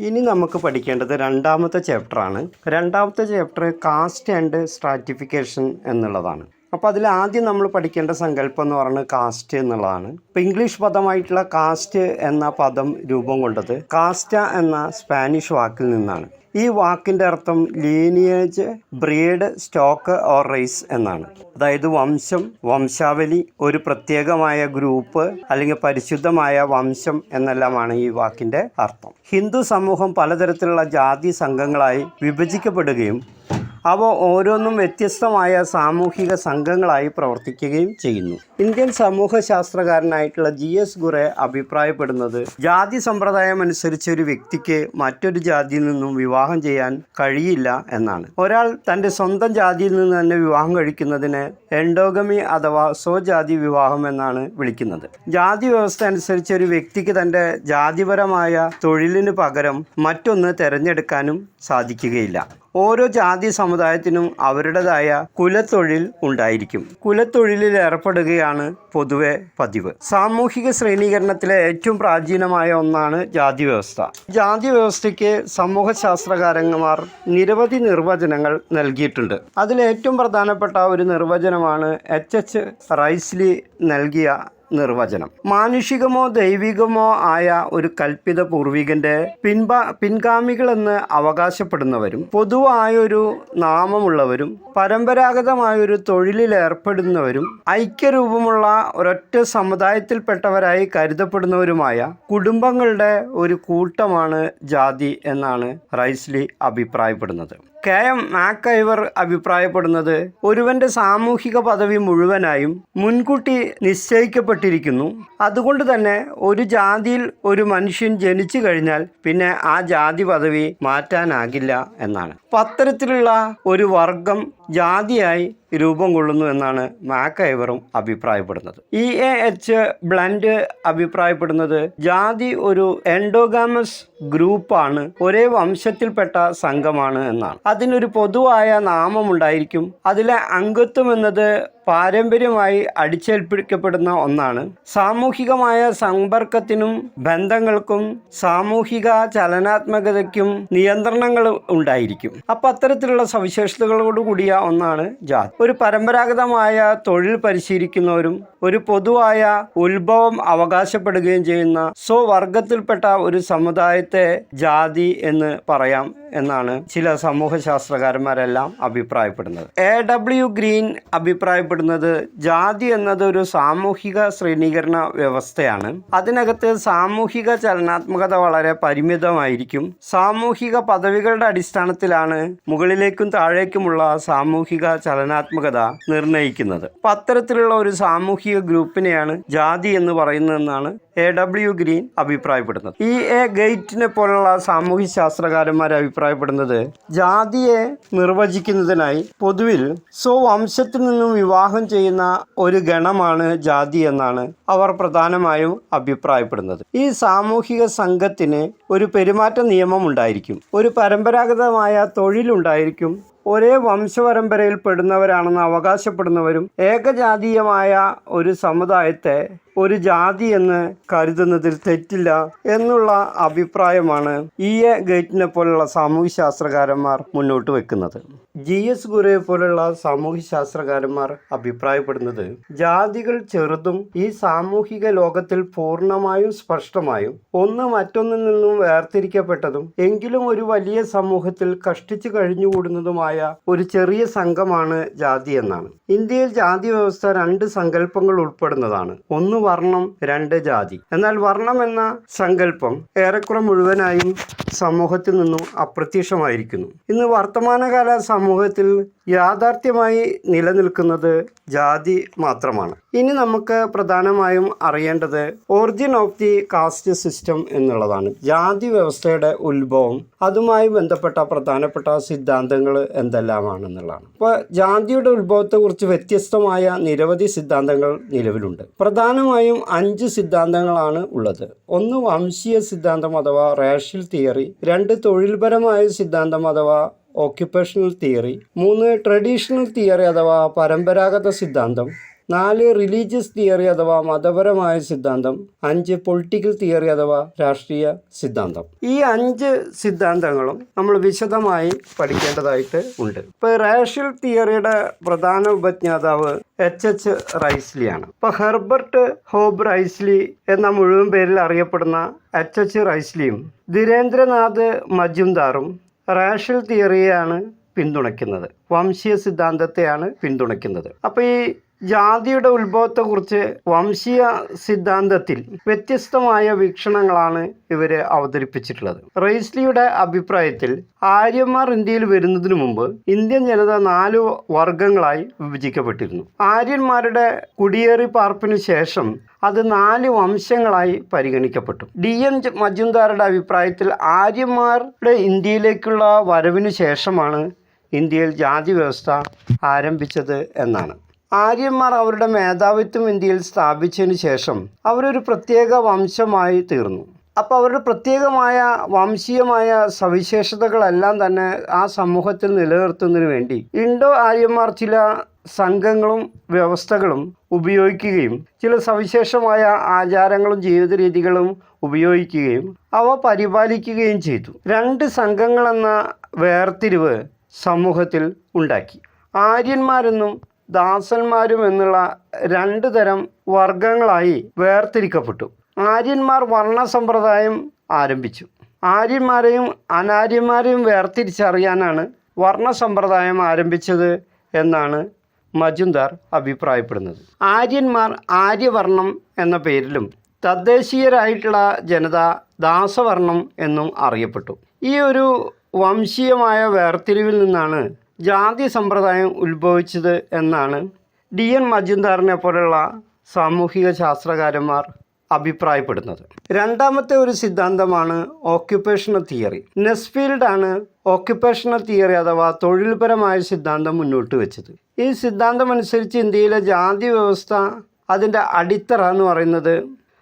ഇനി നമുക്ക് പഠിക്കേണ്ടത് രണ്ടാമത്തെ ചാപ്റ്ററാണ്. രണ്ടാമത്തെ ചാപ്റ്റർ കാസ്റ്റ് ആൻഡ് സ്ട്രാറ്റിഫിക്കേഷൻ എന്നുള്ളതാണ്. അപ്പോൾ അതിൽ ആദ്യം നമ്മൾ പഠിക്കേണ്ട സങ്കല്പം എന്ന് പറയുന്നത് കാസ്റ്റ് എന്നുള്ളതാണ്. ഇപ്പോൾ ഇംഗ്ലീഷ് പദമായിട്ടുള്ള കാസ്റ്റ് എന്ന പദം രൂപം കൊണ്ടത് കാസ്റ്റ എന്ന സ്പാനിഷ് വാക്കിൽ നിന്നാണ്. ഈ വാക്കിൻ്റെ അർത്ഥം lineage, breed, stock or race എന്നാണ്. അതായത് വംശം, വംശാവലി, ഒരു പ്രത്യേകമായ ഗ്രൂപ്പ് അല്ലെങ്കിൽ പരിശുദ്ധമായ വംശം എന്നെല്ലാമാണ് ഈ വാക്കിൻ്റെ അർത്ഥം. ഹിന്ദു സമൂഹം പലതരത്തിലുള്ള ജാതി സംഘങ്ങളായി വിഭജിക്കപ്പെടുകയും അവ ഓരോന്നും വ്യത്യസ്തമായ സാമൂഹിക സംഘങ്ങളായി പ്രവർത്തിക്കുകയും ചെയ്യുന്നു. ഇന്ത്യൻ സമൂഹശാസ്ത്രകാരനായിട്ടുള്ള GS ഗുറെ അഭിപ്രായപ്പെടുന്നത് ജാതി സമ്പ്രദായം അനുസരിച്ച് ഒരു വ്യക്തിക്ക് മറ്റൊരു ജാതിയിൽ നിന്നും വിവാഹം ചെയ്യാൻ കഴിയില്ല എന്നാണ്. ഒരാൾ തൻ്റെ സ്വന്തം ജാതിയിൽ നിന്ന് തന്നെ വിവാഹം കഴിക്കുന്നതിന് എൻഡോഗമി അഥവാ സ്വജാതി വിവാഹം എന്നാണ് വിളിക്കുന്നത്. ജാതി വ്യവസ്ഥ അനുസരിച്ച് ഒരു വ്യക്തിക്ക് തൻ്റെ ജാതിപരമായ തൊഴിലിന് പകരം മറ്റൊന്ന് തിരഞ്ഞെടുക്കാനും സാധിക്കുകയില്ല. ഓരോ ജാതി സമുദായത്തിനും അവരുടേതായ കുലത്തൊഴിൽ ഉണ്ടായിരിക്കും. കുലത്തൊഴിലിൽ ഏർപ്പെടുകയാണ് പൊതുവെ പതിവ്. സാമൂഹിക ശ്രേണീകരണത്തിലെ ഏറ്റവും പ്രാചീനമായ ഒന്നാണ് ജാതി വ്യവസ്ഥ. ജാതി വ്യവസ്ഥയ്ക്ക് സമൂഹശാസ്ത്രകാരന്മാർ നിരവധി നിർവചനങ്ങൾ നൽകിയിട്ടുണ്ട്. അതിൽ ഏറ്റവും പ്രധാനപ്പെട്ട ഒരു നിർവചനമാണ് H. റൈസ്ലി നൽകിയ നിർവചനം. മാനുഷികമോ ദൈവികമോ ആയ ഒരു കൽപ്പിത പൂർവികന്റെ പിൻഗാമികളെന്ന് അവകാശപ്പെടുന്നവരും പൊതുവായൊരു നാമമുള്ളവരും പരമ്പരാഗതമായൊരു തൊഴിലിൽ ഏർപ്പെടുന്നവരും ഐക്യരൂപമുള്ള ഒരൊറ്റ സമുദായത്തിൽപ്പെട്ടവരായി കരുതപ്പെടുന്നവരുമായ കുടുംബങ്ങളുടെ ഒരു കൂട്ടമാണ് ജാതി എന്നാണ് റൈസ്ലി അഭിപ്രായപ്പെടുന്നത്. KM മാക്കൈവർ അഭിപ്രായപ്പെടുന്നത് ഒരുവന്റെ സാമൂഹിക പദവി മുഴുവനായും മുൻകൂട്ടി നിശ്ചയിക്കപ്പെട്ടിരിക്കുന്നു. അതുകൊണ്ട് തന്നെ ഒരു ജാതിയിൽ ഒരു മനുഷ്യൻ ജനിച്ചു കഴിഞ്ഞാൽ പിന്നെ ആ ജാതി പദവി മാറ്റാനാകില്ല എന്നാണ്. അപ്പം അത്തരത്തിലുള്ള ഒരു വർഗം ജാതിയായി രൂപം കൊള്ളുന്നു എന്നാണ് മാക്കൈവറും അഭിപ്രായപ്പെടുന്നത്. EAH ബ്ലൻഡ് അഭിപ്രായപ്പെടുന്നത് ജാതി ഒരു എൻഡോഗാമസ് ഗ്രൂപ്പാണ്, ഒരേ വംശത്തിൽപ്പെട്ട സംഘമാണ് എന്നാണ്. അതിനൊരു പൊതുവായ നാമമുണ്ടായിരിക്കും. അതിലെ അംഗത്വം എന്നത് പാരമ്പര്യമായി അടിച്ചേൽപ്പിക്കപ്പെടുന്ന ഒന്നാണ്. സാമൂഹികമായ സമ്പർക്കത്തിനും ബന്ധങ്ങൾക്കും സാമൂഹിക ചലനാത്മകതയ്ക്കും നിയന്ത്രണങ്ങൾ ഉണ്ടായിരിക്കും. അപ്പം അത്തരത്തിലുള്ള സവിശേഷതകളോട് കൂടിയ ഒന്നാണ് ജാതി. ഒരു പരമ്പരാഗതമായ തൊഴിൽ പരിശീലിക്കുന്നവരും ഒരു പൊതുവായ ഉത്ഭവം അവകാശപ്പെടുകയും ചെയ്യുന്ന സ്വവർഗത്തിൽപ്പെട്ട ഒരു സമുദായത്തെ ജാതി എന്ന് പറയാം എന്നാണ് ചില സമൂഹശാസ്ത്രകാരന്മാരെല്ലാം അഭിപ്രായപ്പെടുന്നത്. AW ഗ്രീൻ അഭിപ്രായപ്പെടുന്നത് ജാതി എന്നത് ഒരു സാമൂഹിക ശ്രേണീകരണ വ്യവസ്ഥയാണ്. അതിനകത്ത് സാമൂഹിക ചലനാത്മകത വളരെ പരിമിതമായിരിക്കും. സാമൂഹിക പദവികളുടെ അടിസ്ഥാനത്തിലാണ് മുകളിലേക്കും താഴേക്കുമുള്ള സാമൂഹിക ചലനാത്മകത നിർണ്ണയിക്കുന്നത്. അപ്പം അത്തരത്തിലുള്ള ഒരു സാമൂഹിക ഗ്രൂപ്പിനെയാണ് ജാതി എന്ന് പറയുന്നതെന്നാണ് AW ഗ്രീൻ അഭിപ്രായപ്പെടുന്നത്. EA ഗേറ്റിനെ പോലുള്ള സാമൂഹ്യ ശാസ്ത്രകാരന്മാർ അഭിപ്രായപ്പെടുന്നത് ജാതിയെ നിർവചിക്കുന്നതിനായി പൊതുവിൽ സ്വവംശത്തിൽ നിന്നും വിവാഹം ചെയ്യുന്ന ഒരു ഗണമാണ് ജാതി എന്നാണ് അവർ പ്രധാനമായും അഭിപ്രായപ്പെടുന്നത്. ഈ സാമൂഹിക സംഘത്തിന് ഒരു പെരുമാറ്റ നിയമം ഉണ്ടായിരിക്കും, ഒരു പരമ്പരാഗതമായ തൊഴിലുണ്ടായിരിക്കും, ഒരേ വംശപരമ്പരയിൽ പെടുന്നവരാണെന്ന് അവകാശപ്പെടുന്നവരും ഏകജാതീയമായ ഒരു സമുദായത്തെ ഒരു ജാതി എന്ന് കരുതുന്നതിൽ തെറ്റില്ല എന്നുള്ള അഭിപ്രായമാണ് EA ഗേറ്റിനെ പോലുള്ള സാമൂഹ്യ ശാസ്ത്രകാരന്മാർ മുന്നോട്ട് വെക്കുന്നത്. GS ഗുരെ പോലുള്ള സാമൂഹ്യ ശാസ്ത്രകാരന്മാർ അഭിപ്രായപ്പെടുന്നത് ജാതികൾ ചെറുതും ഈ സാമൂഹിക ലോകത്തിൽ പൂർണ്ണമായും സ്പഷ്ടമായും ഒന്ന് മറ്റൊന്നിൽ നിന്നും വേർതിരിക്കപ്പെട്ടതും എങ്കിലും ഒരു വലിയ സമൂഹത്തിൽ കഷ്ടിച്ചു കഴിഞ്ഞുകൂടുന്നതുമായ ഒരു ചെറിയ സംഘമാണ് ജാതി എന്നാണ്. ഇന്ത്യയിൽ ജാതി വ്യവസ്ഥ രണ്ട് സങ്കല്പങ്ങൾ ഉൾപ്പെടുന്നതാണ്. ഒന്ന് വർണ്ണം, രണ്ട് ജാതി. എന്നാൽ വർണ്ണം എന്ന സങ്കല്പം ഏറെക്കുറെ മുഴുവനായും സമൂഹത്തിൽ നിന്നും അപ്രത്യക്ഷമായിരിക്കുന്നു. ഇന്ന് വർത്തമാനകാല സമൂഹത്തിൽ യാഥാർത്ഥ്യമായി നിലനിൽക്കുന്നത് ജാതി മാത്രമാണ്. ഇനി നമുക്ക് പ്രധാനമായും അറിയേണ്ടത് origin of the caste system എന്നുള്ളതാണ്. ജാതി വ്യവസ്ഥയുടെ ഉത്ഭവം, അതുമായി ബന്ധപ്പെട്ട പ്രധാനപ്പെട്ട സിദ്ധാന്തങ്ങൾ എന്തെല്ലാമാണെന്നുള്ളതാണ്. അപ്പോൾ ജാതിയുടെ ഉത്ഭവത്തെക്കുറിച്ച് വ്യത്യസ്തമായ നിരവധി സിദ്ധാന്തങ്ങൾ നിലവിലുണ്ട്. പ്രധാനമായും 5 സിദ്ധാന്തങ്ങളാണ് ഉള്ളത്. ഒന്ന് വംശീയ സിദ്ധാന്തം അഥവാ റേഷ്യൽ തിയറി, 2 തൊഴിൽപരമായ സിദ്ധാന്തം അഥവാ ഓക്യുപ്പേഷണൽ തിയറി, 3 ട്രഡീഷണൽ തിയറി അഥവാ പരമ്പരാഗത സിദ്ധാന്തം, 4 റിലീജിയസ് തിയറി അഥവാ മതപരമായ സിദ്ധാന്തം, 5 പൊളിറ്റിക്കൽ തിയറി അഥവാ രാഷ്ട്രീയ സിദ്ധാന്തം. ഈ 5 സിദ്ധാന്തങ്ങളും നമ്മൾ വിശദമായി പഠിക്കേണ്ടതായിട്ട് ഉണ്ട്. ഇപ്പോൾ റേഷ്യൽ തിയറിയുടെ പ്രധാന ഉപജ്ഞാതാവ് H.H. റൈസ്ലിയാണ്. ഇപ്പോൾ ഹെർബർട്ട് ഹോബ് റൈസ്ലി എന്ന മുഴുവൻ പേരിൽ അറിയപ്പെടുന്ന H.H. റൈസ്ലിയും ധീരേന്ദ്രനാഥ് മജുംദാറും റേഷ്യൽ തിയറിയെയാണ് പിന്തുണയ്ക്കുന്നത്, വംശീയ സിദ്ധാന്തത്തെയാണ് പിന്തുണയ്ക്കുന്നത്. അപ്പോൾ ഈ ജാതിയുടെ ഉത്ഭവത്തെക്കുറിച്ച് വംശീയ സിദ്ധാന്തത്തിൽ വ്യത്യസ്തമായ വീക്ഷണങ്ങളാണ് ഇവർ അവതരിപ്പിച്ചിട്ടുള്ളത്. റൈസ്ലിയുടെ അഭിപ്രായത്തിൽ ആര്യന്മാർ ഇന്ത്യയിൽ വരുന്നതിന് മുമ്പ് ഇന്ത്യൻ ജനത 4 വർഗങ്ങളായി വിഭജിക്കപ്പെട്ടിരുന്നു. ആര്യന്മാരുടെ കുടിയേറി പാർപ്പിനു ശേഷം അത് 4 വംശങ്ങളായി പരിഗണിക്കപ്പെട്ടു. D.N. മജുംദാറുടെ അഭിപ്രായത്തിൽ ആര്യന്മാരുടെ ഇന്ത്യയിലേക്കുള്ള വരവിനു ശേഷമാണ് ഇന്ത്യയിൽ ജാതി വ്യവസ്ഥ ആരംഭിച്ചത് എന്നാണ്. ആര്യന്മാർ അവരുടെ മേധാവിത്വം ഇന്ത്യയിൽ സ്ഥാപിച്ചതിന് ശേഷം അവരൊരു പ്രത്യേക വംശമായി തീർന്നു. അപ്പോൾ അവരുടെ പ്രത്യേകമായ വംശീയമായ സവിശേഷതകളെല്ലാം തന്നെ ആ സമൂഹത്തിൽ നിലനിർത്തുന്നതിന് വേണ്ടി ഇൻഡോ ആര്യന്മാർ ചില സംഘങ്ങളും വ്യവസ്ഥകളും ഉപയോഗിക്കുകയും ചില സവിശേഷമായ ആചാരങ്ങളും ജീവിത രീതികളും ഉപയോഗിക്കുകയും അവ പരിപാലിക്കുകയും ചെയ്തു. 2 സംഘങ്ങളെന്ന വേർതിരിവ് സമൂഹത്തിൽ ഉണ്ടാക്കി. ആര്യന്മാരെന്നും ദാസന്മാരും എന്നുള്ള 2 തരം വർഗങ്ങളായി വേർതിരിക്കപ്പെട്ടു. ആര്യന്മാർ വർണ്ണസമ്പ്രദായം ആരംഭിച്ചു. ആര്യന്മാരെയും അനാര്യന്മാരെയും വേർതിരിച്ചറിയാനാണ് വർണ്ണസമ്പ്രദായം ആരംഭിച്ചത് എന്നാണ് മജുംദാർ അഭിപ്രായപ്പെടുന്നത്. ആര്യന്മാർ ആര്യവർണം എന്ന പേരിലും തദ്ദേശീയരായിട്ടുള്ള ജനത ദാസവർണം എന്നും അറിയപ്പെട്ടു. ഈ ഒരു വംശീയമായ വേർതിരിവിൽ നിന്നാണ് ജാതി സമ്പ്രദായം ഉത്ഭവിച്ചത് എന്നാണ് D.N. മജുംദാറിനെ പോലുള്ള സാമൂഹിക ശാസ്ത്രകാരന്മാർ അഭിപ്രായപ്പെടുന്നത്. രണ്ടാമത്തെ ഒരു സിദ്ധാന്തമാണ് ഓക്യുപ്പേഷണൽ തിയറി. നെസ്ഫീൽഡാണ് ഓക്യുപ്പേഷണൽ തിയറി അഥവാ തൊഴിൽപരമായ സിദ്ധാന്തം മുന്നോട്ട് വെച്ചത്. ഈ സിദ്ധാന്തം അനുസരിച്ച് ഇന്ത്യയിലെ ജാതി വ്യവസ്ഥ അതിൻ്റെ അടിത്തറ എന്ന് പറയുന്നത്,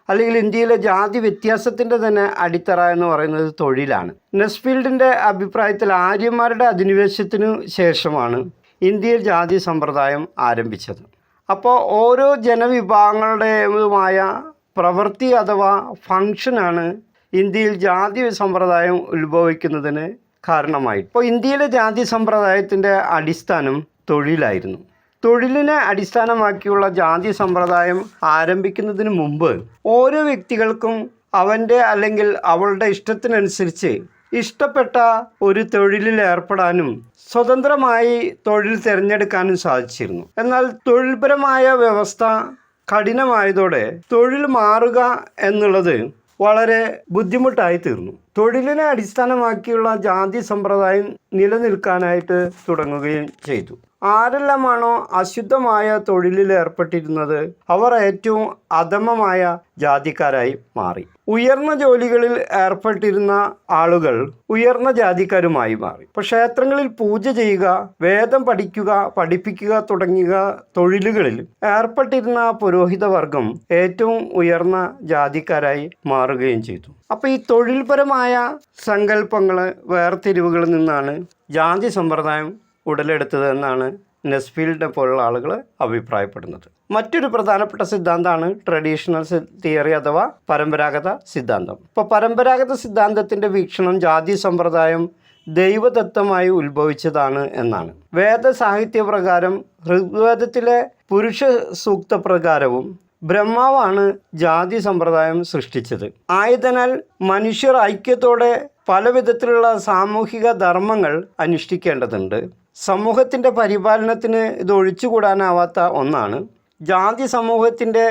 അല്ലെങ്കിൽ ഇന്ത്യയിലെ ജാതി വ്യത്യാസത്തിൻ്റെ തന്നെ അടിത്തറ എന്ന് പറയുന്നത് തൊഴിലാണ്. നെസ്ഫീൽഡിൻ്റെ അഭിപ്രായത്തിൽ ആര്യന്മാരുടെ അധിനിവേശത്തിനു ശേഷമാണ് ഇന്ത്യയിൽ ജാതി സമ്പ്രദായം ആരംഭിച്ചത്. അപ്പോൾ ഓരോ ജനവിഭാഗങ്ങളുടേതുമായ പ്രവൃത്തി അഥവാ ഫങ്ഷനാണ് ഇന്ത്യയിൽ ജാതി സമ്പ്രദായം ഉത്ഭവിക്കുന്നതിന് കാരണമായി. ഇപ്പോൾ ഇന്ത്യയിലെ ജാതി സമ്പ്രദായത്തിൻ്റെ അടിസ്ഥാനം തൊഴിലായിരുന്നു. തൊഴിലിനെ അടിസ്ഥാനമാക്കിയുള്ള ജാതി സമ്പ്രദായം ആരംഭിക്കുന്നതിന് മുമ്പ് ഓരോ വ്യക്തികൾക്കും അവൻ്റെ അല്ലെങ്കിൽ അവളുടെ ഇഷ്ടത്തിനനുസരിച്ച് ഇഷ്ടപ്പെട്ട ഒരു തൊഴിലിൽ ഏർപ്പെടാനും സ്വതന്ത്രമായി തൊഴിൽ തിരഞ്ഞെടുക്കാനും സാധിച്ചിരുന്നു. എന്നാൽ തൊഴിൽപരമായ വ്യവസ്ഥ കഠിനമായതോടെ തൊഴിൽ മാറുക എന്നുള്ളത് വളരെ ബുദ്ധിമുട്ടായി തീർന്നു. തൊഴിലിനെ അടിസ്ഥാനമാക്കിയുള്ള ജാതി സമ്പ്രദായം നിലനിൽക്കാനായിട്ട് തുടങ്ങുകയും ചെയ്തു. ആരെല്ലാമാണോ അശുദ്ധമായ തൊഴിലിൽ ഏർപ്പെട്ടിരുന്നത് അവർ ഏറ്റവും അധമമായ ജാതിക്കാരായി മാറി. ഉയർന്ന ജോലികളിൽ ഏർപ്പെട്ടിരുന്ന ആളുകൾ ഉയർന്ന ജാതിക്കാരുമായി മാറി. ഇപ്പോൾ ക്ഷേത്രങ്ങളിൽ പൂജ ചെയ്യുക, വേദം പഠിക്കുക, പഠിപ്പിക്കുക തുടങ്ങിയ തൊഴിലുകളിൽ ഏർപ്പെട്ടിരുന്ന പുരോഹിതവർഗം ഏറ്റവും ഉയർന്ന ജാതിക്കാരായി മാറുകയും ചെയ്തു. അപ്പോൾ ഈ തൊഴിൽപരമായ സങ്കല്പങ്ങൾ, വേർതിരിവുകളിൽ നിന്നാണ് ജാതി സമ്പ്രദായം ഉടലെടുത്തത് എന്നാണ് നെസ്ഫീൽഡിനെ പോലുള്ള ആളുകൾ അഭിപ്രായപ്പെടുന്നത്. മറ്റൊരു പ്രധാനപ്പെട്ട സിദ്ധാന്തമാണ് ട്രഡീഷണൽ തിയറി അഥവാ പരമ്പരാഗത സിദ്ധാന്തം. ഇപ്പോൾ പരമ്പരാഗത സിദ്ധാന്തത്തിൻ്റെ വീക്ഷണം ജാതി സമ്പ്രദായം ദൈവദത്തമായി ഉത്ഭവിച്ചതാണ് എന്നാണ്. വേദസാഹിത്യപ്രകാരം ഋഗ്വേദത്തിലെ പുരുഷ സൂക്തപ്രകാരവും ബ്രഹ്മാവാണ് ജാതി സമ്പ്രദായം സൃഷ്ടിച്ചത്. ആയതിനാൽ മനുഷ്യർ ഐക്യത്തോടെ പല വിധത്തിലുള്ള സാമൂഹിക ധർമ്മങ്ങൾ അനുഷ്ഠിക്കേണ്ടതുണ്ട്. സമൂഹത്തിൻ്റെ പരിപാലനത്തിന് ഇത് ഒഴിച്ചുകൂടാനാവാത്ത ഒന്നാണ്. ജാതി സമൂഹത്തിൻ്റെ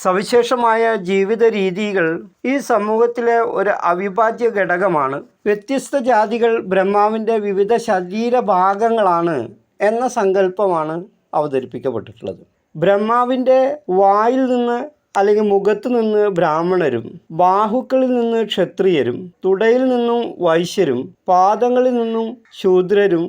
സവിശേഷമായ ജീവിത രീതികൾ ഈ സമൂഹത്തിലെ ഒരു അവിഭാജ്യ ഘടകമാണ്. വ്യത്യസ്ത ജാതികൾ ബ്രഹ്മാവിൻ്റെ വിവിധ ശരീരഭാഗങ്ങളാണ് എന്ന സങ്കല്പമാണ് അവതരിപ്പിക്കപ്പെട്ടിട്ടുള്ളത്. ബ്രഹ്മാവിൻ്റെ വായിൽ നിന്ന് അല്ലെങ്കിൽ മുഖത്ത് നിന്ന് ബ്രാഹ്മണരും, ബാഹുക്കളിൽ നിന്ന് ക്ഷത്രിയരും, തുടയിൽ നിന്നും വൈശ്യരും, പാദങ്ങളിൽ നിന്നും ശൂദ്രരും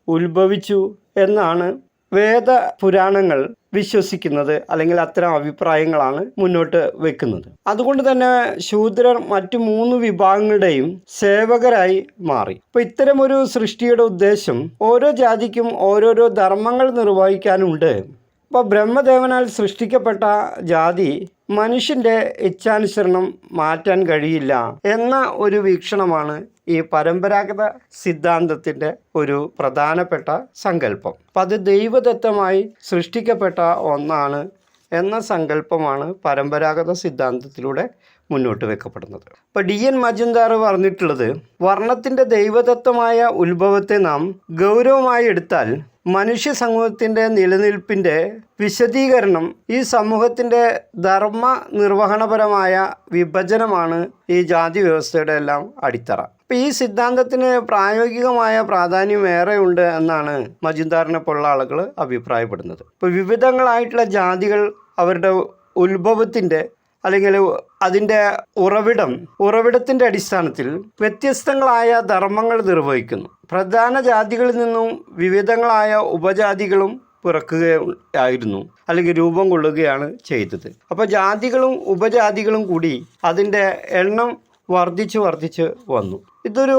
ഉത്ഭവിച്ചു എന്നാണ് വേദ പുരാണങ്ങൾ വിശ്വസിക്കുന്നത്, അല്ലെങ്കിൽ അത്തരം അഭിപ്രായങ്ങളാണ് മുന്നോട്ട് വെക്കുന്നത്. അതുകൊണ്ട് തന്നെ ശൂദ്രർ മറ്റു 3 വിഭാഗങ്ങളുടെയും സേവകരായി മാറി. അപ്പോൾ ഇത്തരമൊരു സൃഷ്ടിയുടെ ഉദ്ദേശം ഓരോ ജാതിക്കും ഓരോരോ ധർമ്മങ്ങൾ നിർവഹിക്കാനുണ്ട്. അപ്പോൾ ബ്രഹ്മദേവനാൽ സൃഷ്ടിക്കപ്പെട്ട ജാതി മനുഷ്യൻ്റെ ഇച്ഛാനുസരണം മാറ്റാൻ കഴിയില്ല എന്ന ഒരു വീക്ഷണമാണ് ഈ പരമ്പരാഗത സിദ്ധാന്തത്തിൻ്റെ ഒരു പ്രധാനപ്പെട്ട സങ്കല്പം. അപ്പം അത് ദൈവദത്തമായി സൃഷ്ടിക്കപ്പെട്ട ഒന്നാണ് എന്ന സങ്കല്പമാണ് പരമ്പരാഗത സിദ്ധാന്തത്തിലൂടെ മുന്നോട്ട് വെക്കപ്പെടുന്നത്. ഇപ്പോൾ DN മജുംദാർ പറഞ്ഞിട്ടുള്ളത്, വർണ്ണത്തിൻ്റെ ദൈവദത്തമായ ഉത്ഭവത്തെ നാം ഗൗരവമായി എടുത്താൽ മനുഷ്യ സമൂഹത്തിൻ്റെ നിലനിൽപ്പിൻ്റെ വിശദീകരണം ഈ സമൂഹത്തിൻ്റെ ധർമ്മ നിർവഹണപരമായ വിഭജനമാണ് ഈ ജാതി വ്യവസ്ഥയുടെ എല്ലാം അടിത്തറ. അപ്പോൾ ഈ സിദ്ധാന്തത്തിന് പ്രായോഗികമായ പ്രാധാന്യം ഏറെയുണ്ട് എന്നാണ് മജുംദാറിനെ പോലുള്ള ആളുകൾ അഭിപ്രായപ്പെടുന്നത്. ഇപ്പോൾ വിവിധങ്ങളായിട്ടുള്ള ജാതികൾ അവരുടെ ഉത്ഭവത്തിൻ്റെ അല്ലെങ്കിൽ അതിൻ്റെ ഉറവിടത്തിൻ്റെ അടിസ്ഥാനത്തിൽ വ്യത്യസ്തങ്ങളായ ധർമ്മങ്ങൾ നിർവഹിക്കുന്നു. പ്രധാന ജാതികളിൽ നിന്നും വിവിധങ്ങളായ ഉപജാതികളും പിറക്കുകയായിരുന്നു അല്ലെങ്കിൽ രൂപം കൊള്ളുകയാണ് ചെയ്തത്. അപ്പോൾ ജാതികളും ഉപജാതികളും കൂടി അതിൻ്റെ എണ്ണം വർദ്ധിച്ച് വന്നു. ഇതൊരു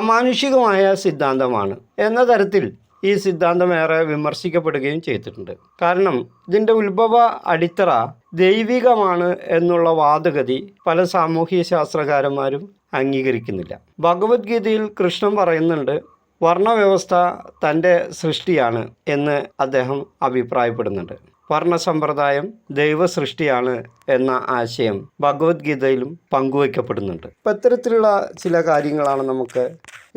അമാനുഷികമായ സിദ്ധാന്തമാണ് എന്ന തരത്തിൽ ഈ സിദ്ധാന്തം ഏറെ വിമർശിക്കപ്പെടുകയും ചെയ്തിട്ടുണ്ട്. കാരണം ഇതിൻ്റെ ഉത്ഭവ അടിത്തറ ദൈവികമാണ് എന്നുള്ള വാദഗതി പല സാമൂഹ്യ ശാസ്ത്രകാരന്മാരും അംഗീകരിക്കുന്നില്ല. ഭഗവത്ഗീതയിൽ കൃഷ്ണൻ പറയുന്നുണ്ട്, വർണ്ണവ്യവസ്ഥ തൻ്റെ സൃഷ്ടിയാണ് എന്ന് അദ്ദേഹം അഭിപ്രായപ്പെടുന്നുണ്ട്. വർണ്ണസമ്പ്രദായം ദൈവ സൃഷ്ടിയാണ് എന്ന ആശയം ഭഗവത്ഗീതയിലും പങ്കുവയ്ക്കപ്പെടുന്നുണ്ട്. അപ്പം ഇത്തരത്തിലുള്ള ചില കാര്യങ്ങളാണ് നമുക്ക്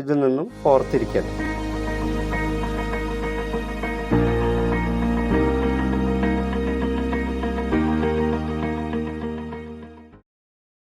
ഇതിൽ നിന്നും ഓർത്തിരിക്കേണ്ടത്.